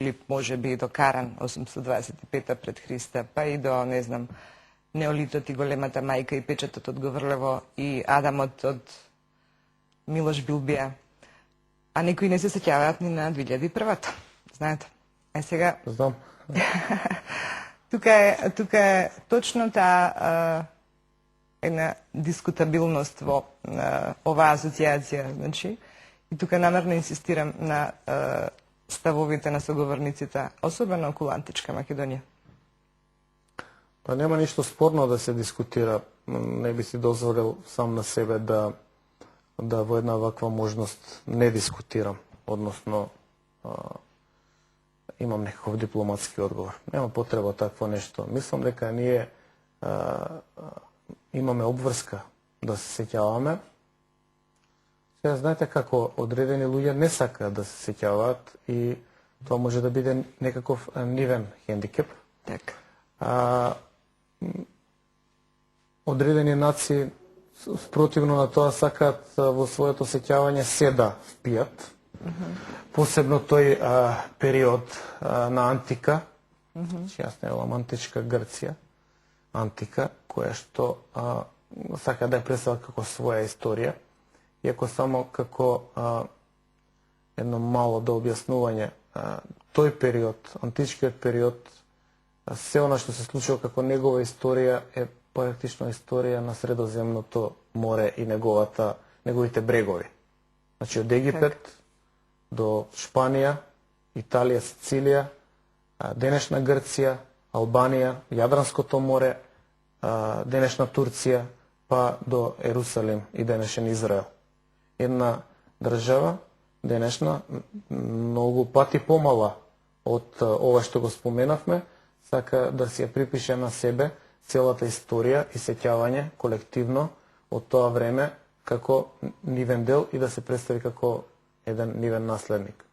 или може би до Каран 825 пред Христа, па и до, не знам, Неолитот и големата мајка и печатот од Говрлево и Адамот од Милош Билбија. А некои не се сеќаваат ни на 2001-та, знаете. Сега... Знам. Тука е точно таа една дискутабилност во оваа асоциација, значи, и тука намерно инсистирам на ставовите на соговорниците, особено околу античка Македонија. Па нема ништо спорно да се дискутира. Не би си дозволил сам на себе да во една ваква можност не дискутирам, односно имам некаков дипломатски одговор. Нема потреба такво нешто. Мислам дека ние имаме обврска да се сеќаваме. Сега знаете како одредени луѓе не сакаат да се сеќаваат и тоа може да биде некаков нивен хендикеп. Така. Одредени нации спротивно на тоа сакаат во своето сеќавање се да впијат. Посебно тој период на антика, јас не велам античка Грција, антика, која што сака да ја представат како своја историја, иако само како едно мало до објаснување, тој период, античкиот период, се она што се случува како негова историја е практично историја на Средоземното море и неговите брегови. Значи од Египет до Шпанија, Италија, Сицилија, денешна Грција, Албанија, Јадранското море, денешна Турција, па до Ерусалим и денешен Израел. Една држава, денешна, многу пати помала од ова што го споменавме, сака да си ја припише на себе целата историја и сеќавање колективно од тоа време како нивен дел и да се представи како еден нивен наследник.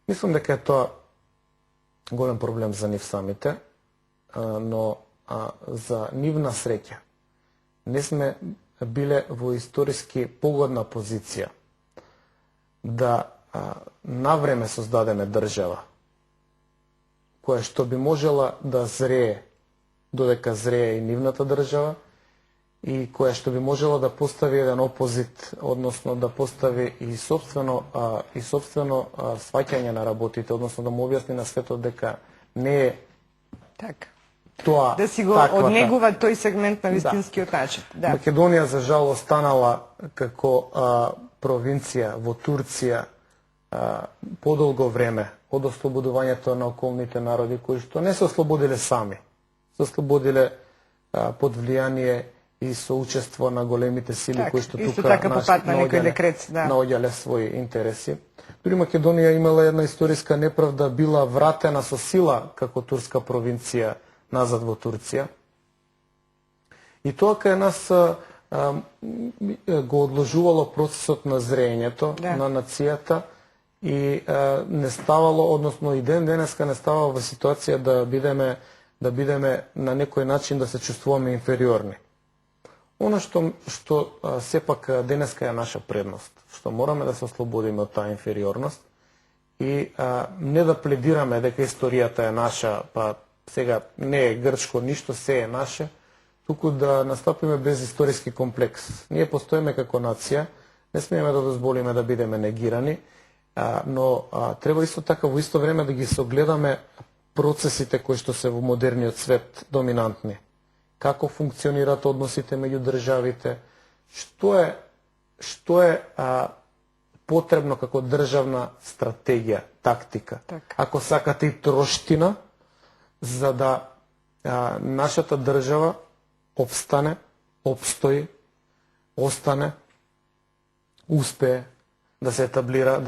Мислам дека е тоа голем проблем за нив самите, но за нивна среќа не сме биле во историски погодна позиција да навреме создадеме држава која што би можела да зрее додека зрее и нивната држава и која што би можела да постави еден опозит, односно да постави и собствено сваќање на работите, односно да му објасни на светот дека не е така. Тоа да си го однегува тој сегмент на вистинскиот начин. Да. Македонија за жал останала како провинција во Турција подолго време од ослободувањето на околните народи кои што не се ослободиле сами, се ослободиле под влијание и соучество на големите сили кои што тука наоѓале своји интереси. Дури Македонија имала една историска неправда, била вратена со сила како турска провинција назад во Турција. И тоа кај нас го одложувало процесот на зрењето на нацијата и не ставало, односно и денеска не ставало во ситуација да бидеме на некој начин да се чувствуваме инфериорни. Оно што сепак денеска е наша предност, што мораме да се ослободиме од таа инфериорност и не да пледираме дека историјата е наша, па сега не е грчко, ништо се е наше, туку да настапиме без историски комплекс. Ние постоиме како нација, не смееме да дозволиме да бидеме негирани, но треба исто така во исто време да ги согледаме процесите кои што се во модерниот свет доминантни. Како функционираат односите меѓу државите, што е потребно како државна стратегија, тактика. Ако сакате и троштина, за да нашата држава опстане, опстои, остане, успее да се етаблира,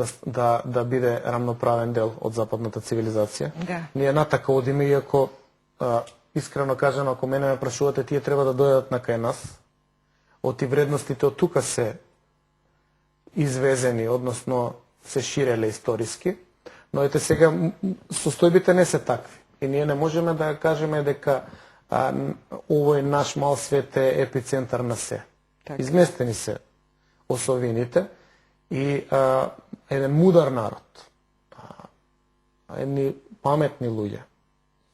да биде рамноправен дел од западната цивилизација. Ние натака одиме, иако искрено кажано, ако мене ме прашувате, тие треба да дојдат на кај нас. Оти вредностите од тука се извезени, односно се ширеле историски, но ете сега состојбите не се такви. И ние не можеме да кажеме дека овој наш мал свет е епицентар на се. Изместени се осовините и еден мудар народ, едни паметни луѓе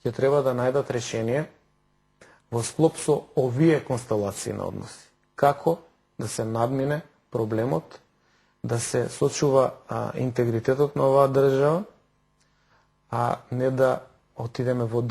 ќе треба да најдат решение во склоп со овие констелации на односи. Како да се надмине проблемот, да се сочува интегритетот на оваа држава, а не да отидеме во